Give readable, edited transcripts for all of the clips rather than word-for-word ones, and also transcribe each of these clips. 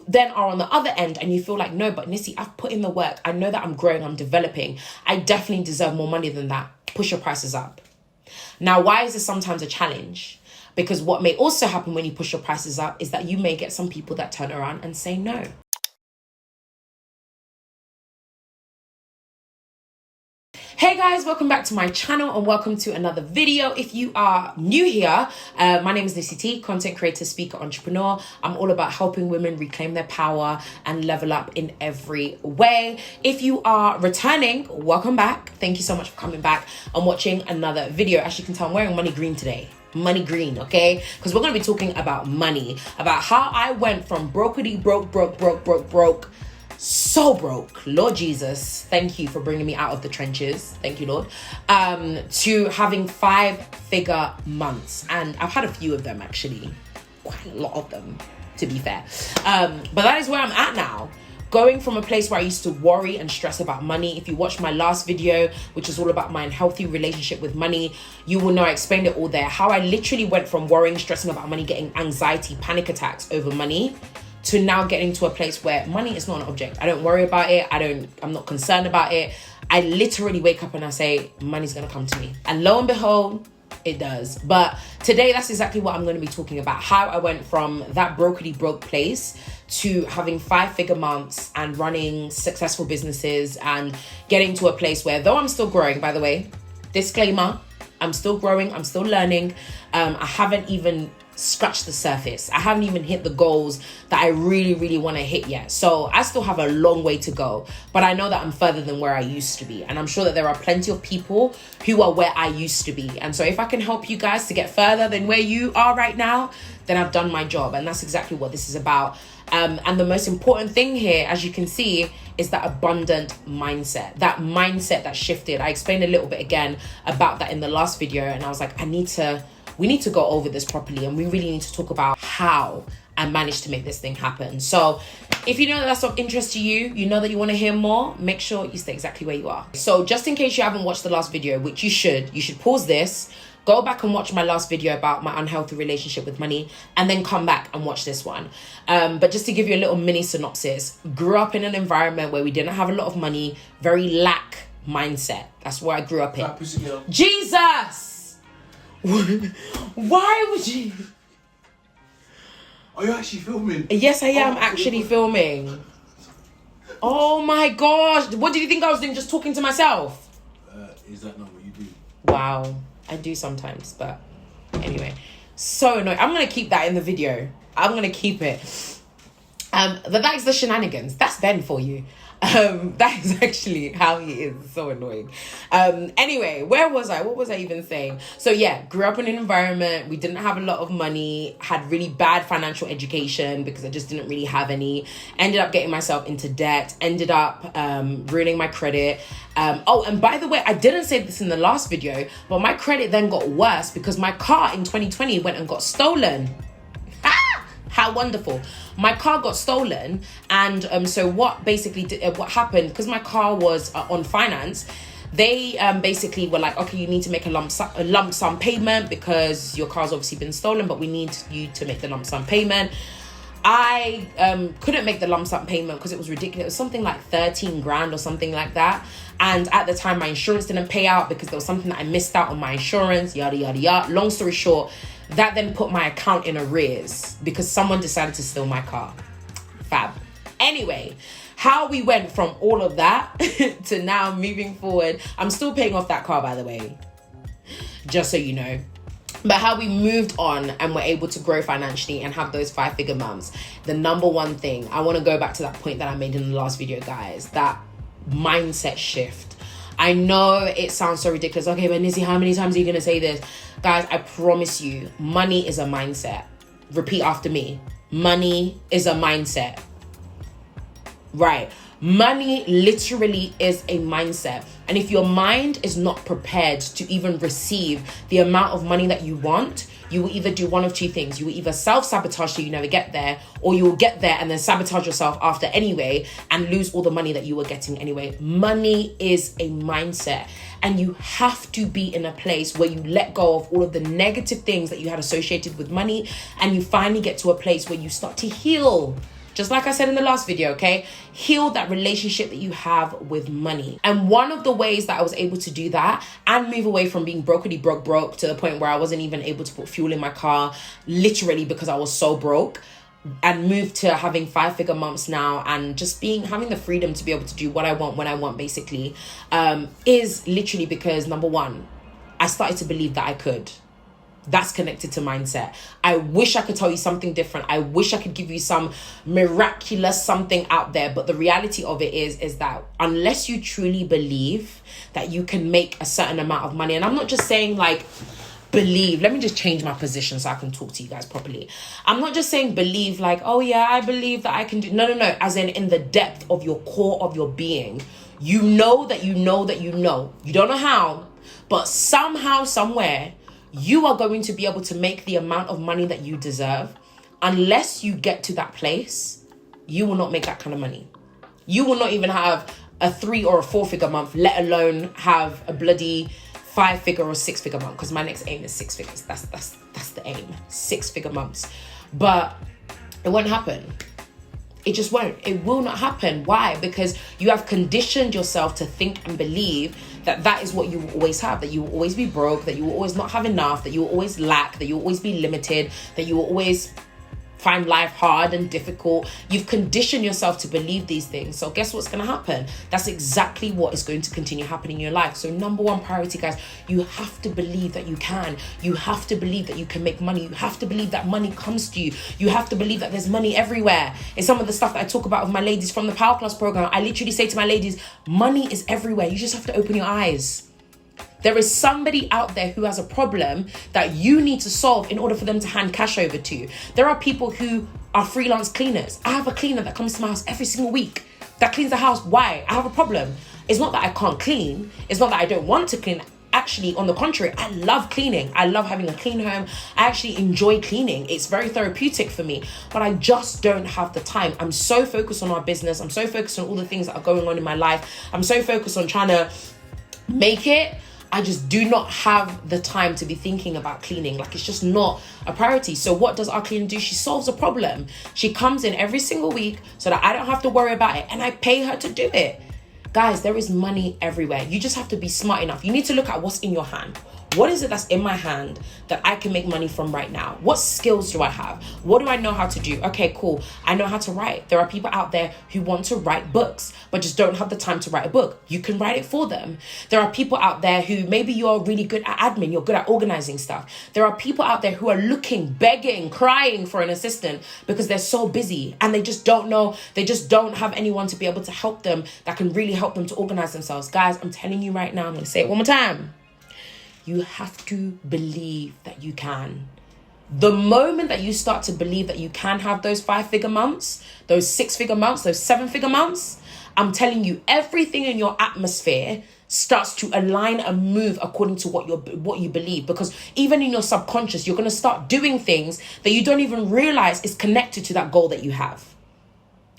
then are on the other end and you feel like, no, but Nissy, I've put in the work. I know that I'm growing, I'm developing. I definitely deserve more money than that. Push your prices up. Now, why is this sometimes a challenge? Because what may also happen when you push your prices up is that you may get some people that turn around and say no. Hey guys, welcome back to my channel and welcome to another video. If you are new here, my name is Nissy T, content creator, speaker, entrepreneur. I'm all about helping women reclaim their power and level up in every way. If you are returning, welcome back. Thank you so much for coming back and watching another video. As you can tell, I'm wearing money green today. Money green, okay? Because we're going to be talking about money, about how I went from brokety broke, so broke, Lord Jesus, thank you for bringing me out of the trenches, thank you, Lord, to having 5-figure months. And I've had a few of them, actually, quite a lot of them, to be fair, but that is where I'm at now. Going from a place where I used to worry and stress about money. If you watched my last video, which is all about my unhealthy relationship with money, you will know I explained it all there. How I literally went from worrying, stressing about money, getting anxiety, panic attacks over money, to now getting to a place where money is not an object. I don't worry about it. I'm not concerned about it. I literally wake up and I say, money's gonna come to me. And lo and behold, it does. But today, that's exactly what I'm going to be talking about. How I went from that brokety broke place to having 5-figure months and running successful businesses and getting to a place where, though I'm still growing, by the way, disclaimer, I'm still growing, I'm still learning. I haven't even scratched the surface. I haven't even hit the goals that I really want to hit yet. So I still have a long way to go, but I know that I'm further than where I used to be. And I'm sure that there are plenty of people who are where I used to be. And so if I can help you guys to get further than where you are right now, then I've done my job. And that's exactly what this is about. And the most important thing here, as you can see, is that abundant mindset, that mindset that shifted. I explained a little bit again about that in the last video. And I was like, we need to go over this properly, and we really need to talk about how I managed to make this thing happen. So if you know that that's of interest to you, you know that you want to hear more, make sure you stay exactly where you are. So just in case you haven't watched the last video, which you should pause this, go back and watch my last video about my unhealthy relationship with money, and then come back and watch this one. But just to give you a little mini synopsis, grew up in an environment where we didn't have a lot of money, very lack mindset. That's where I grew up in. Jesus! Why would you? Are you actually filming? Yes, I am actually filming. Oh my gosh. What did you think I was doing? Just talking to myself? Is that not what you do? Wow. I do sometimes, but anyway. So annoying. I'm going to keep that in the video. I'm going to keep it. But that is the shenanigans. That's Ben for you. That is actually how he is. So annoying. Anyway, where was I? What was I even saying? So yeah, grew up in an environment. We didn't have a lot of money, had really bad financial education because I just didn't really have any. Ended up getting myself into debt, ended up ruining my credit. Oh, and by the way, I didn't say this in the last video, but my credit then got worse because my car in 2020 went and got stolen. How wonderful. My car got stolen, and so what happened, because my car was on finance, they basically were like, okay, you need to make a lump sum payment because your car's obviously been stolen, but we need you to make the lump sum payment. I couldn't make the lump sum payment because it was ridiculous. It was something like 13 grand or something like that. And at the time, my insurance didn't pay out because there was something that I missed out on my insurance, yada, yada, yada. Long story short, that then put my account in arrears because someone decided to steal my car. Fab. Anyway, how we went from all of that to now moving forward. I'm still paying off that car, by the way, just so you know. But how we moved on and were able to grow financially and have those 5-figure months. The number one thing, I want to go back to that point that I made in the last video, guys, that mindset shift. I know it sounds so ridiculous. Okay, but Nissy, how many times are you going to say this? Guys, I promise you, money is a mindset. Repeat after me. Money is a mindset. Right. Money literally is a mindset. And if your mind is not prepared to even receive the amount of money that you want, you will either do one of two things. You will either self-sabotage so you never get there, or you will get there and then sabotage yourself after anyway and lose all the money that you were getting anyway. Money is a mindset. And you have to be in a place where you let go of all of the negative things that you had associated with money, and you finally get to a place where you start to heal. just like I said in the last video, okay? Heal that relationship that you have with money. And one of the ways that I was able to do that and move away from being broke to the point where I wasn't even able to put fuel in my car, literally because I was so broke, and move to having 5-figure months now and just having the freedom to be able to do what I want when I want, basically, is literally because, number one, I started to believe that I could. That's connected to mindset. I wish I could tell you something different. I wish I could give you some miraculous something out there. But the reality of it is that unless you truly believe that you can make a certain amount of money, and I'm not just saying like believe, let me just change my position so I can talk to you guys properly. I'm not just saying believe like, oh yeah, I believe that I can do. No. As in the depth of your core of your being. You know that you know that you know. You don't know how, but somehow, somewhere, you are going to be able to make the amount of money that you deserve. Unless you get to that place, you will not make that kind of money. You will not even have a 3 or a 4-figure month, let alone have a bloody 5-figure or 6-figure month. Because my next aim is 6 figures. That's the aim. 6-figure months. But it won't happen. It just won't. It will not happen. Why? Because you have conditioned yourself to think and believe that is what you will always have, that you will always be broke, that you will always not have enough, that you will always lack, that you will always be limited, that you will always find life hard and difficult. You've conditioned yourself to believe these things. So guess what's going to happen? That's exactly what is going to continue happening in your life. So number one priority, guys, you have to believe that you can. You have to believe that you can make money. You have to believe that money comes to you. You have to believe that there's money everywhere. It's some of the stuff that I talk about with my ladies from the Powerclass program. I literally say to my ladies, money is everywhere. You just have to open your eyes. There is somebody out there who has a problem that you need to solve in order for them to hand cash over to you. There are people who are freelance cleaners. I have a cleaner that comes to my house every single week that cleans the house. Why? I have a problem. It's not that I can't clean. It's not that I don't want to clean. Actually, on the contrary, I love cleaning. I love having a clean home. I actually enjoy cleaning. It's very therapeutic for me, but I just don't have the time. I'm so focused on our business. I'm so focused on all the things that are going on in my life. I'm so focused on trying to make it. I just do not have the time to be thinking about cleaning. Like, it's just not a priority. So what does our cleaner do? She solves a problem. She comes in every single week so that I don't have to worry about it, and I pay her to do it. Guys, there is money everywhere. You just have to be smart enough. You need to look at what's in your hand. What is it that's in my hand that I can make money from right now? What skills do I have? What do I know how to do? Okay, cool. I know how to write. There are people out there who want to write books, but just don't have the time to write a book. You can write it for them. There are people out there who maybe you're really good at admin. You're good at organizing stuff. There are people out there who are looking, begging, crying for an assistant because they're so busy and they just don't know. They just don't have anyone to be able to help them that can really help them to organize themselves. Guys, I'm telling you right now, I'm going to say it one more time. You have to believe that you can. The moment that you start to believe that you can have those 5-figure months, those 6-figure months, those 7-figure months, I'm telling you, everything in your atmosphere starts to align and move according to what you believe. Because even in your subconscious, you're going to start doing things that you don't even realize is connected to that goal that you have.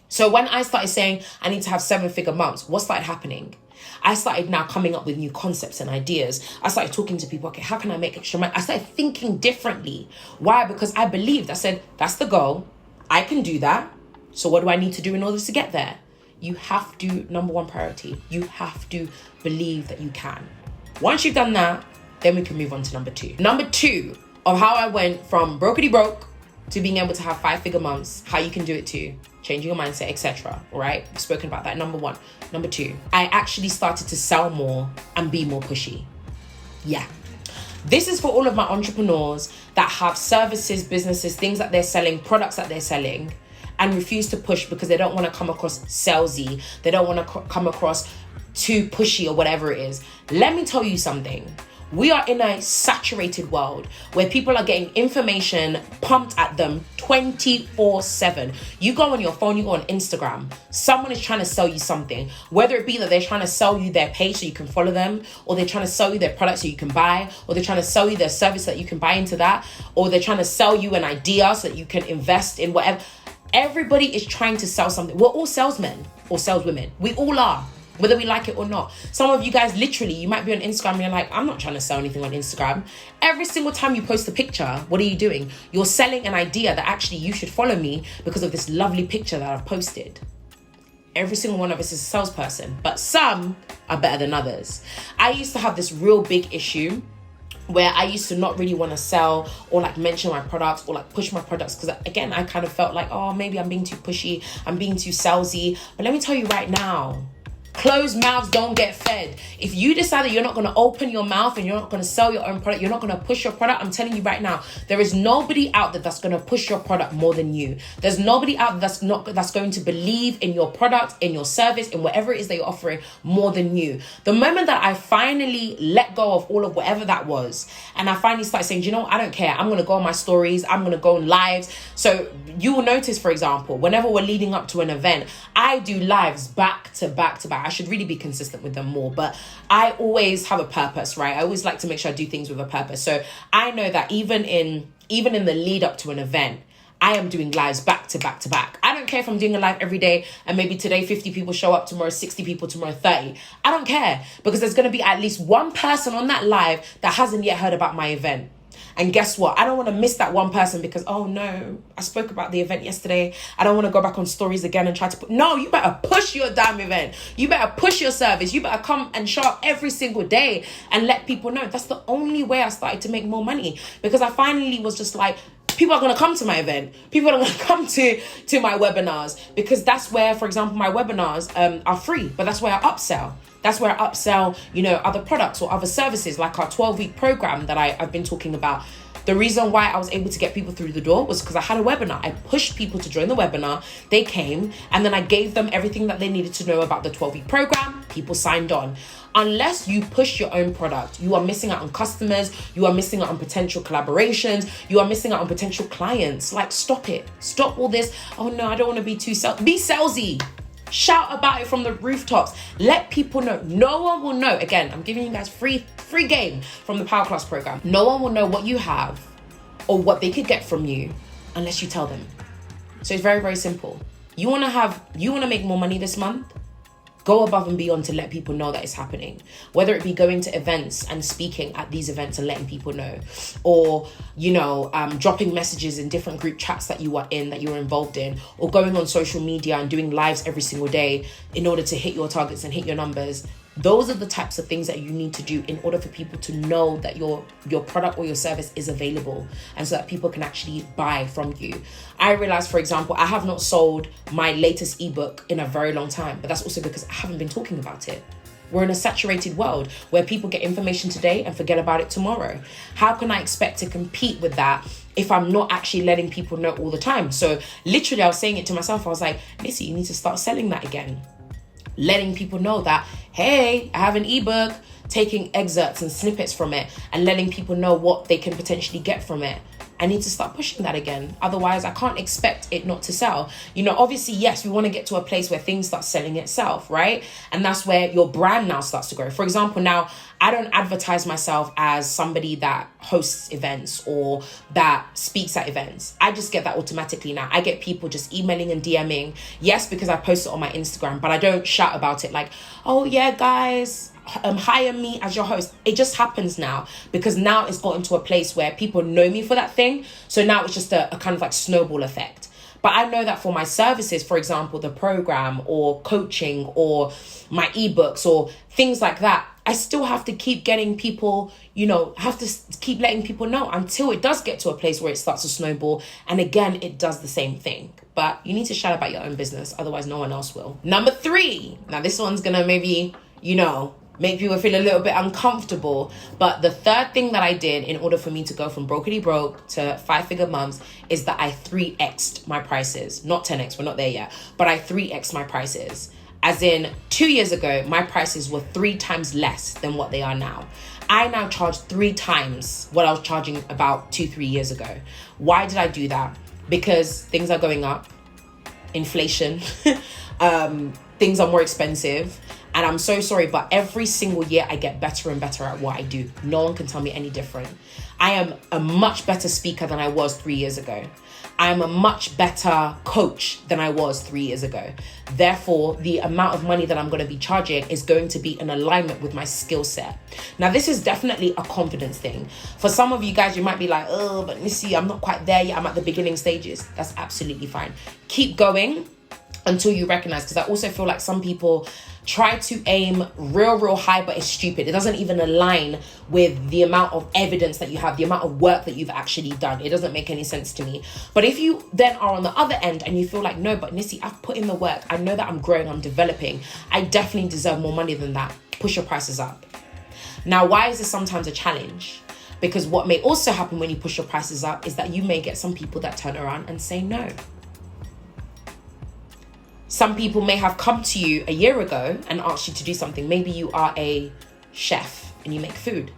So when I started saying I need to have 7-figure months, what started happening? I started now coming up with new concepts and ideas. I started talking to people, okay, how can I make extra money? I started thinking differently. Why? Because I believed. I said, that's the goal. I can do that. So what do I need to do in order to get there? You have to, number one priority, you have to believe that you can. Once you've done that, then we can move on to number 2. Number 2 of how I went from brokety broke to being able to have 5-figure months, how you can do it too, changing your mindset, etc. All right, we've spoken about that. Number 1. Number 2, I actually started to sell more and be more pushy. Yeah. This is for all of my entrepreneurs that have services, businesses, things that they're selling, products that they're selling, and refuse to push because they don't want to come across salesy. They don't want to come across too pushy or whatever it is. Let me tell you something. We are in a saturated world where people are getting information pumped at them 24/7. You go on your phone, you go on Instagram, someone is trying to sell you something, whether it be that they're trying to sell you their page so you can follow them, or they're trying to sell you their product so you can buy, or they're trying to sell you their service so that you can buy into that, or they're trying to sell you an idea so that you can invest in whatever. Everybody is trying to sell something. We're all salesmen or saleswomen. We all are. whether we like it or not. Some of you guys, literally, you might be on Instagram and you're like, I'm not trying to sell anything on Instagram. Every single time you post a picture, what are you doing? You're selling an idea that actually you should follow me because of this lovely picture that I've posted. Every single one of us is a salesperson, but some are better than others. I used to have this real big issue where I used to not really want to sell or like mention my products or like push my products, because again, I kind of felt like, oh, maybe I'm being too pushy, I'm being too salesy. But let me tell you right now, closed mouths don't get fed. If you decide that you're not going to open your mouth and you're not going to sell your own product, you're not going to push your product, I'm telling you right now, there is nobody out there that's going to push your product more than you. There's nobody out there that's going to believe in your product, in your service, in whatever it is that you're offering more than you. The moment that I finally let go of all of whatever that was, and I finally started saying, you know, I don't care. I'm going to go on my stories. I'm going to go on lives. So you will notice, for example, whenever we're leading up to an event, I do lives back to back to back. I should really be consistent with them more, but I always have a purpose, right? I always like to make sure I do things with a purpose. So I know that even in the lead up to an event, I am doing lives back to back to back. I don't care if I'm doing a live every day and maybe today 50 people show up, tomorrow 60 people, tomorrow 30. I don't care, because there's going to be at least one person on that live that hasn't yet heard about my event. And guess what? I don't want to miss that one person because, oh no, I spoke about the event yesterday. I don't want to go back on stories again and try to put... No, you better push your damn event. You better push your service. You better come and show up every single day and let people know. That's the only way I started to make more money, because I finally was just like, people are going to come to my event. People are going to come to my webinars, because that's where, for example, my webinars are free, but that's where I upsell. That's where I upsell, you know, other products or other services, like our 12-week program that I've been talking about. The reason why I was able to get people through the door was because I had a webinar. I pushed people to join the webinar. They came, and then I gave them everything that they needed to know about the 12-week program. People signed on. Unless you push your own product, you are missing out on customers. You are missing out on potential collaborations. You are missing out on potential clients. Like, stop it. Stop all this. Oh no, I don't want to be too be salesy. Shout about it from the rooftops. Let people know. No one will know. Again, I'm giving you guys free game from the Powerclass program. No one will know what you have or what they could get from you unless you tell them. So it's very, very simple. You want to make more money this month? Go above and beyond to let people know that it's happening. Whether it be going to events and speaking at these events and letting people know, or, you know, dropping messages in different group chats that you are in, that you're involved in, or going on social media and doing lives every single day in order to hit your targets and hit your numbers. Those are the types of things that you need to do in order for people to know that your product or your service is available, and so that people can actually buy from you. I realized, for example, I have not sold my latest ebook in a very long time, but that's also because I haven't been talking about it. We're in a saturated world where people get information today and forget about it tomorrow. How can I expect to compete with that if I'm not actually letting people know all the time? So literally, I was saying it to myself. I was like, Lissy, you need to start selling that again. Letting people know that, hey, I have an ebook, taking excerpts and snippets from it and letting people know what they can potentially get from it. I need to start pushing that again. Otherwise, I can't expect it not to sell. You know, obviously, yes, we want to get to a place where things start selling itself, right? And that's where your brand now starts to grow. For example, now, I don't advertise myself as somebody that hosts events or that speaks at events. I just get that automatically now. I get people just emailing and DMing. Yes, because I post it on my Instagram, but I don't shout about it like, oh yeah, guys, hire me as your host. It just happens now because now it's gotten to a place where people know me for that thing. So now it's just a kind of like snowball effect. But I know that for my services, for example, the program or coaching or my ebooks or things like that, I still have to keep getting people, you know, have to keep letting people know until it does get to a place where it starts to snowball. And again, it does the same thing. But you need to shout about your own business. Otherwise, no one else will. Number 3. Now, this one's going to maybe, you know, make people feel a little bit uncomfortable. But the third thing that I did in order for me to go from brokety broke to 5-figure mums is that I 3x'd my prices. Not 10x, we're not there yet. But I 3x'd my prices. As in, 2 years ago, my prices were 3 times less than what they are now. I now charge 3 times what I was charging about 2-3 years ago. Why did I do that? Because things are going up. Inflation. Things are more expensive. And I'm so sorry, but every single year I get better and better at what I do. No one can tell me any different. I am a much better speaker than I was 3 years ago. I am a much better coach than I was 3 years ago. Therefore, the amount of money that I'm going to be charging is going to be in alignment with my skill set. Now, this is definitely a confidence thing. For some of you guys, you might be like, oh, but Nissy, I'm not quite there yet. I'm at the beginning stages. That's absolutely fine. Keep going until you recognize, because I also feel like some people try to aim real high, but it's stupid. It doesn't even align with the amount of evidence that you have, the amount of work that you've actually done. It doesn't make any sense to me. But if you then are on the other end and you feel like, no, but Nissy, I've put in the work. I know that I'm growing, I'm developing. I definitely deserve more money than that. Push your prices up. Now, why is this sometimes a challenge? Because what may also happen when you push your prices up is that you may get some people that turn around and say no. Some people may have come to you a year ago and asked you to do something. Maybe you are a chef and you make food.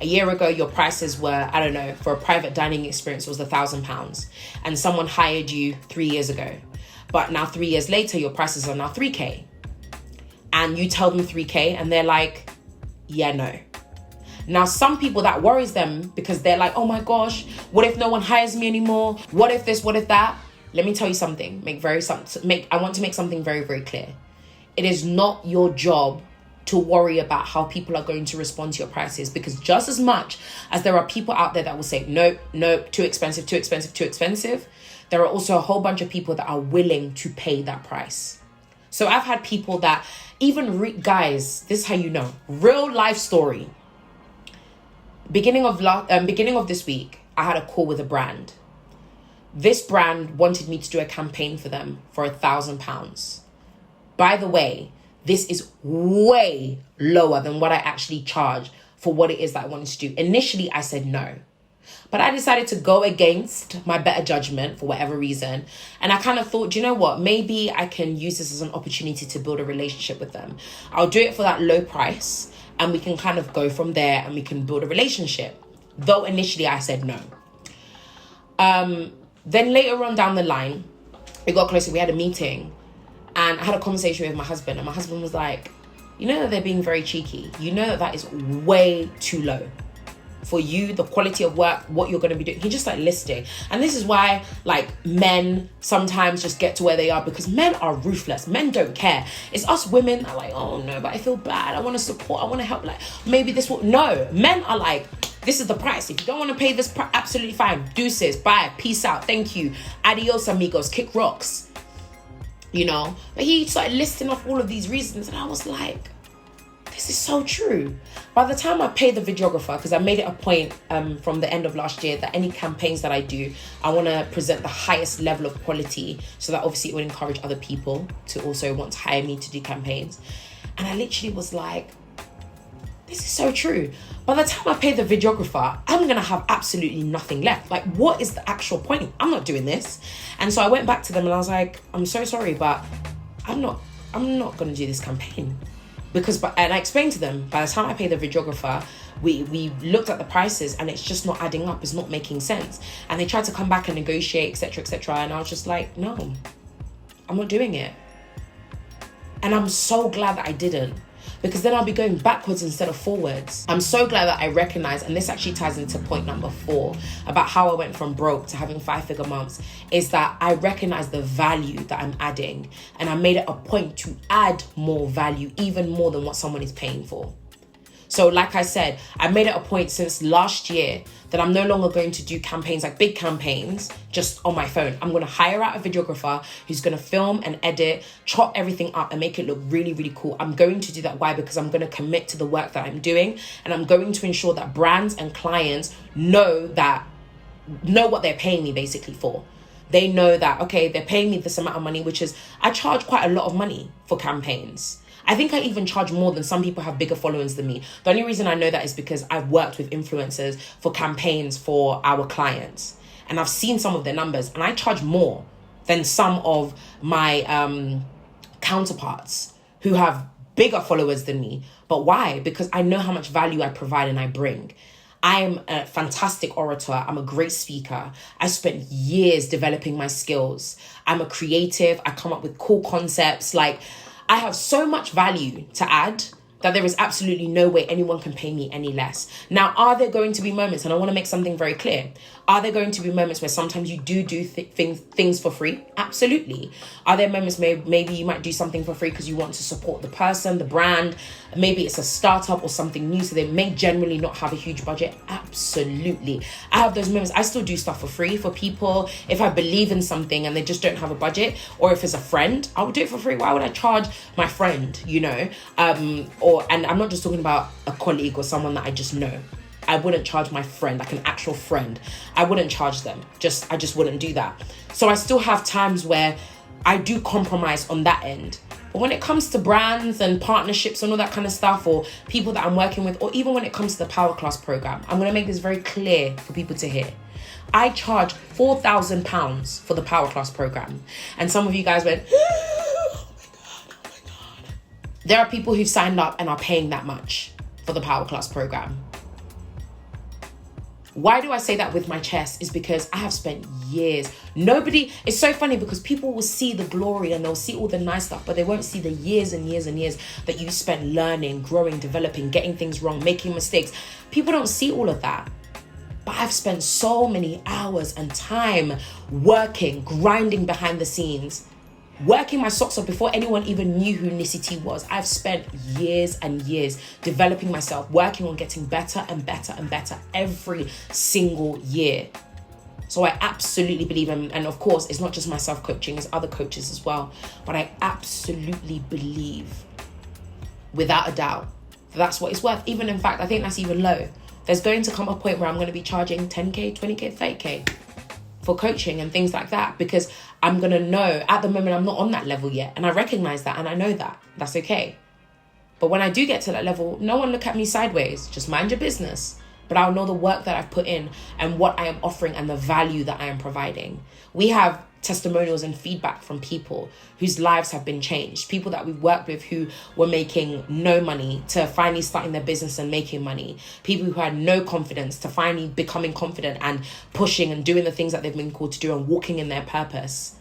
A year ago, your prices were, I don't know, for a private dining experience was £1,000. And someone hired you 3 years ago. But now 3 years later, your prices are now 3K. And you tell them 3K and they're like, yeah, no. Now, some people, that worries them because they're like, oh my gosh, what if no one hires me anymore? What if this, what if that? Let me tell you something. I want to make something very clear. It is not your job to worry about how people are going to respond to your prices, because just as much as there are people out there that will say, nope, too expensive, there are also a whole bunch of people that are willing to pay that price. So I've had people that even, guys, this is how you know, real life story. Beginning of this week, I had a call with a brand. This brand wanted me to do a campaign for them for £1,000. By the way, this is way lower than what I actually charge for what it is that I wanted to do. Initially, I said no. But I decided to go against my better judgment for whatever reason. And I kind of thought, you know what? Maybe I can use this as an opportunity to build a relationship with them. I'll do it for that low price and we can kind of go from there and we can build a relationship. Though initially I said no. Then later on down the line, it got closer. We had a meeting and I had a conversation with my husband. And my husband was like, you know that they're being very cheeky. You know that is way too low for you, the quality of work, what you're going to be doing. He just like listing. And this is why like men sometimes just get to where they are, because men are ruthless. Men don't care. It's us women that are like, oh no, but I feel bad. I want to support. I want to help. Like maybe this will. No, men are like, this is the price. If you don't want to pay this price, absolutely fine. Deuces, bye, peace out, thank you. Adios, amigos, kick rocks. You know? But he started listing off all of these reasons and I was like, this is so true. By the time I paid the videographer, because I made it a point from the end of last year that any campaigns that I do, I want to present the highest level of quality so that obviously it would encourage other people to also want to hire me to do campaigns. And I literally was like, this is so true. By the time I pay the videographer, I'm going to have absolutely nothing left. Like, what is the actual point? I'm not doing this. And so I went back to them and I was like, I'm so sorry, but I'm not going to do this campaign. And I explained to them, by the time I pay the videographer, we looked at the prices and it's just not adding up. It's not making sense. And they tried to come back and negotiate, etc. And I was just like, no, I'm not doing it. And I'm so glad that I didn't. Because then I'll be going backwards instead of forwards. I'm so glad that I recognize, and this actually ties into point number 4, about how I went from broke to having 5-figure months, is that I recognize the value that I'm adding. And I made it a point to add more value, even more than what someone is paying for. So like I said, I made it a point since last year that I'm no longer going to do campaigns, like big campaigns, just on my phone. I'm going to hire out a videographer who's going to film and edit, chop everything up and make it look really cool. I'm going to do that. Why? Because I'm going to commit to the work that I'm doing. And I'm going to ensure that brands and clients know what they're paying me basically for. They know that, okay, they're paying me this amount of money, which is, I charge quite a lot of money for campaigns. I think I even charge more than some people have bigger followings than me. The only reason I know that is because I've worked with influencers for campaigns for our clients. And I've seen some of their numbers and I charge more than some of my counterparts who have bigger followers than me. But why? Because I know how much value I provide and I bring. I'm a fantastic orator. I'm a great speaker. I spent years developing my skills. I'm a creative. I come up with cool concepts. Like, I have so much value to add that there is absolutely no way anyone can pay me any less. Now, are there going to be moments, and I want to make something very clear, are there going to be moments where sometimes you do things for free? Absolutely. Are there moments maybe you might do something for free because you want to support the person, the brand, maybe it's a startup or something new, so they may generally not have a huge budget? Absolutely. I have those moments. I still do stuff for free for people. If I believe in something and they just don't have a budget, or if it's a friend, I would do it for free. Why would I charge my friend, and I'm not just talking about a colleague or someone that I just know. I wouldn't charge my friend, like an actual friend. I wouldn't charge them. I just wouldn't do that. So I still have times where I do compromise on that end. But when it comes to brands and partnerships and all that kind of stuff, or people that I'm working with, or even when it comes to the Powerclass program, I'm going to make this very clear for people to hear. I charge £4,000 for the Powerclass program. And some of you guys went, oh my God. There are people who've signed up and are paying that much for the Powerclass program. Why do I say that with my chest? Is because I have spent years. It's so funny because people will see the glory and they'll see all the nice stuff, but they won't see the years and years and years that you spent learning, growing, developing, getting things wrong, making mistakes. People don't see all of that. But I've spent so many hours and time working, grinding behind the scenes, working my socks off before anyone even knew who Nissy T was. I've spent years and years developing myself, working on getting better and better and better every single year. So I absolutely believe, and of course, it's not just myself coaching, it's other coaches as well. But I absolutely believe, without a doubt, that's what it's worth. Even in fact, I think that's even low. There's going to come a point where I'm going to be charging 10K, 20K, 30K for coaching and things like that, because I'm going to know at the moment I'm not on that level yet. And I recognize that and I know that. That's okay. But when I do get to that level, no one look at me sideways. Just mind your business. But I'll know the work that I've put in and what I am offering and the value that I am providing. We have testimonials and feedback from people whose lives have been changed. People that we've worked with who were making no money to finally starting their business and making money. People who had no confidence to finally becoming confident and pushing and doing the things that they've been called to do and walking in their purpose.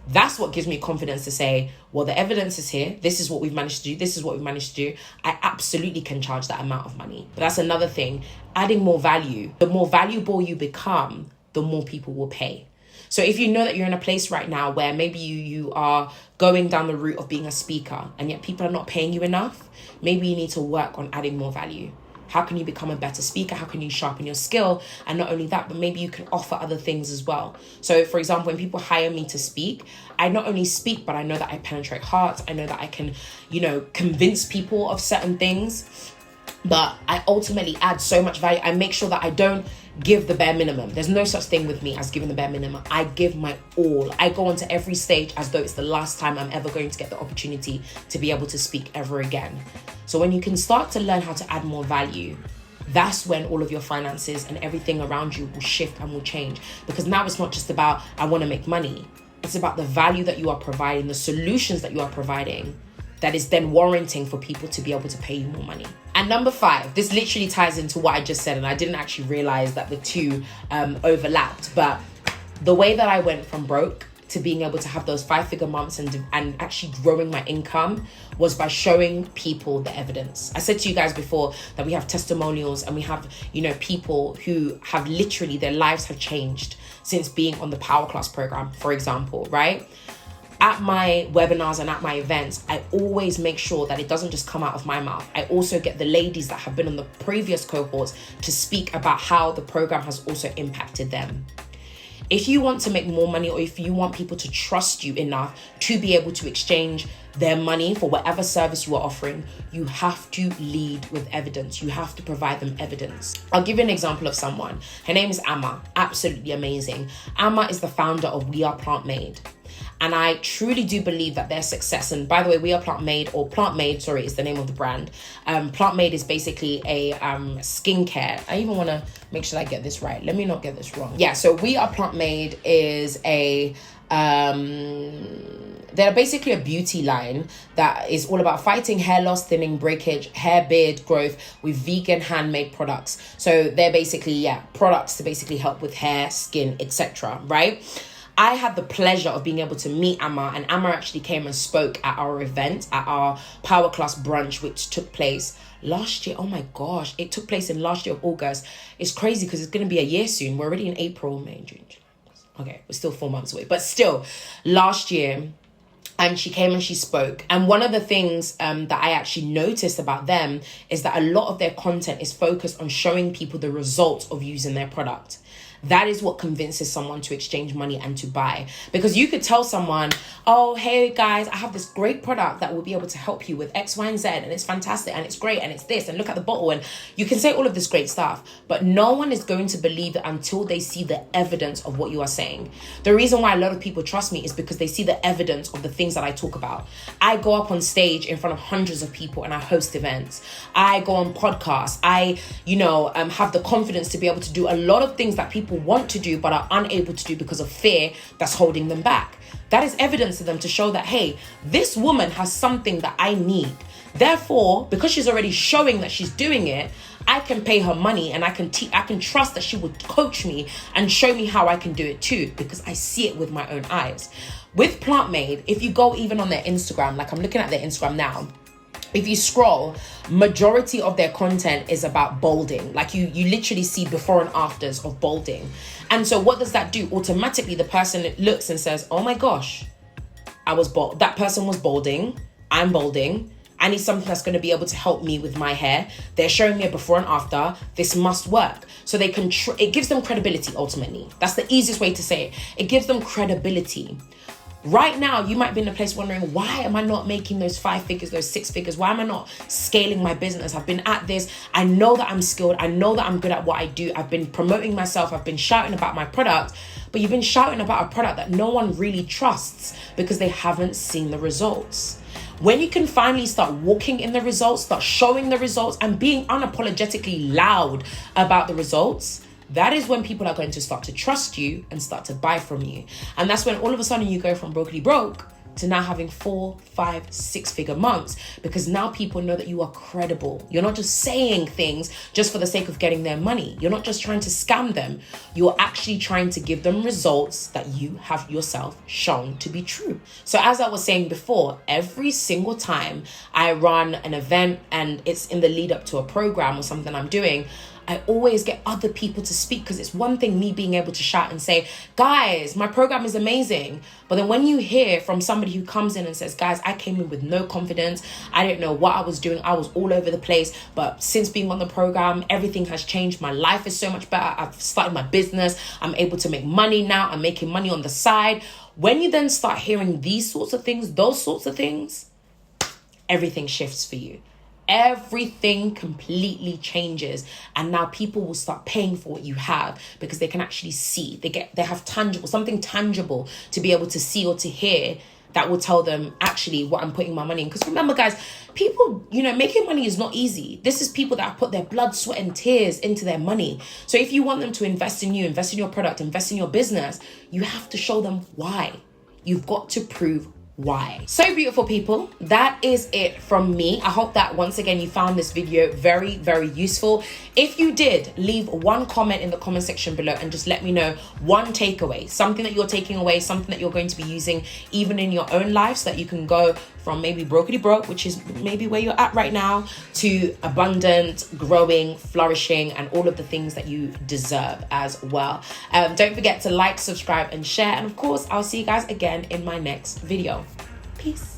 That's what gives me confidence to say, well, the evidence is here. This is what we've managed to do. This is what we've managed to do. I absolutely can charge that amount of money. But that's another thing. Adding more value. The more valuable you become, the more people will pay. So if you know that you're in a place right now where maybe you are going down the route of being a speaker and yet people are not paying you enough, maybe you need to work on adding more value. How can you become a better speaker? How can you sharpen your skill? And not only that, but maybe you can offer other things as well. So for example, when people hire me to speak, I not only speak, but I know that I penetrate hearts. I know that I can, convince people of certain things. But I ultimately add so much value. I make sure that I don't give the bare minimum. There's no such thing with me as giving the bare minimum. I give my all. I go onto every stage as though it's the last time I'm ever going to get the opportunity to be able to speak ever again. So when you can start to learn how to add more value, that's when all of your finances and everything around you will shift and will change. Because now it's not just about, I want to make money. It's about the value that you are providing, the solutions that you are providing, that is then warranting for people to be able to pay you more money. And number 5, this literally ties into what I just said, and I didn't actually realize that the two overlapped. But the way that I went from broke to being able to have those 5-figure months and actually growing my income was by showing people the evidence. I said to you guys before that we have testimonials and we have, people who have literally, their lives have changed since being on the Powerclass program, for example, right? At my webinars and at my events, I always make sure that it doesn't just come out of my mouth. I also get the ladies that have been on the previous cohorts to speak about how the program has also impacted them. If you want to make more money, or if you want people to trust you enough to be able to exchange their money for whatever service you are offering, you have to lead with evidence. You have to provide them evidence. I'll give you an example of someone. Her name is Amma. Absolutely amazing. Amma is the founder of We Are Plant Made. And I truly do believe that their success, and by the way, We Are Plant Made, or Plant Made, sorry, is the name of the brand. Plant Made is basically a skincare. I even want to make sure I get this right. Let me not get this wrong. Yeah, so We Are Plant Made is they're basically a beauty line that is all about fighting hair loss, thinning, breakage, hair, beard growth with vegan handmade products. So they're basically, products to basically help with hair, skin, etc., right? I had the pleasure of being able to meet Amma, and Amma actually came and spoke at our event, at our Powerclass brunch, which took place last year. Oh my gosh, it took place in last year of August. It's crazy because it's going to be a year soon. We're already in April, May, June. Okay, we're still 4 months away, but still last year. And she came and she spoke. And one of the things that I actually noticed about them is that a lot of their content is focused on showing people the results of using their product. That is what convinces someone to exchange money and to buy. Because you could tell someone, oh, hey guys, I have this great product that will be able to help you with X, Y, and Z. And it's fantastic and it's great and it's this. And look at the bottle. And you can say all of this great stuff. But no one is going to believe it until they see the evidence of what you are saying. The reason why a lot of people trust me is because they see the evidence of the things that I talk about. I go up on stage in front of hundreds of people and I host events. I go on podcasts. I, have the confidence to be able to do a lot of things that people want to do but are unable to do because of fear that's holding them back. That is evidence to them to show that, hey, this woman has something that I need. Therefore, because she's already showing that she's doing it, I can pay her money and I can trust that she would coach me and show me how I can do it too, because I see it with my own eyes. With Plant Made, if you go even on their Instagram, like I'm looking at their Instagram now, if you scroll, majority of their content is about balding. Like you literally see before and afters of balding. And so what does that do? Automatically, the person looks and says, oh my gosh, I was bald. That person was balding. I'm balding. I need something that's going to be able to help me with my hair. They're showing me a before and after. This must work. So they can, it gives them credibility ultimately. That's the easiest way to say it. It gives them credibility. Right now, you might be in a place wondering, why am I not making those 5 figures, those 6 figures? Why am I not scaling my business? I've been at this. I know that I'm skilled. I know that I'm good at what I do. I've been promoting myself. I've been shouting about my product, but you've been shouting about a product that no one really trusts because they haven't seen the results. When you can finally start walking in the results, start showing the results and being unapologetically loud about the results, that is when people are going to start to trust you and start to buy from you. And that's when all of a sudden you go from brokely broke to now having 4, 5, 6 figure months, because now people know that you are credible. You're not just saying things just for the sake of getting their money. You're not just trying to scam them. You're actually trying to give them results that you have yourself shown to be true. So as I was saying before, every single time I run an event and it's in the lead up to a program or something I'm doing, I always get other people to speak, because it's one thing me being able to shout and say, guys, my program is amazing. But then when you hear from somebody who comes in and says, guys, I came in with no confidence. I didn't know what I was doing. I was all over the place. But since being on the program, everything has changed. My life is so much better. I've started my business. I'm able to make money now. I'm making money on the side. When you then start hearing these sorts of things, those sorts of things, everything shifts for you. Everything completely changes, and now people will start paying for what you have because they can actually see. They have something tangible to be able to see or to hear that will tell them actually what I'm putting my money in. Because remember, guys, people, making money is not easy. This is people that have put their blood, sweat, and tears into their money. So if you want them to invest in you, invest in your product, invest in your business, you have to show them why. You've got to prove why. So beautiful people, that is it from me. I hope that once again you found this video very, very useful. If you did, leave one comment in the comment section below and just let me know one takeaway, something that you're taking away, something that you're going to be using even in your own life, so that you can go from maybe brokety broke, which is maybe where you're at right now, to abundant, growing, flourishing, and all of the things that you deserve as well. Don't forget to like, subscribe, and share. And of course, I'll see you guys again in my next video. Peace.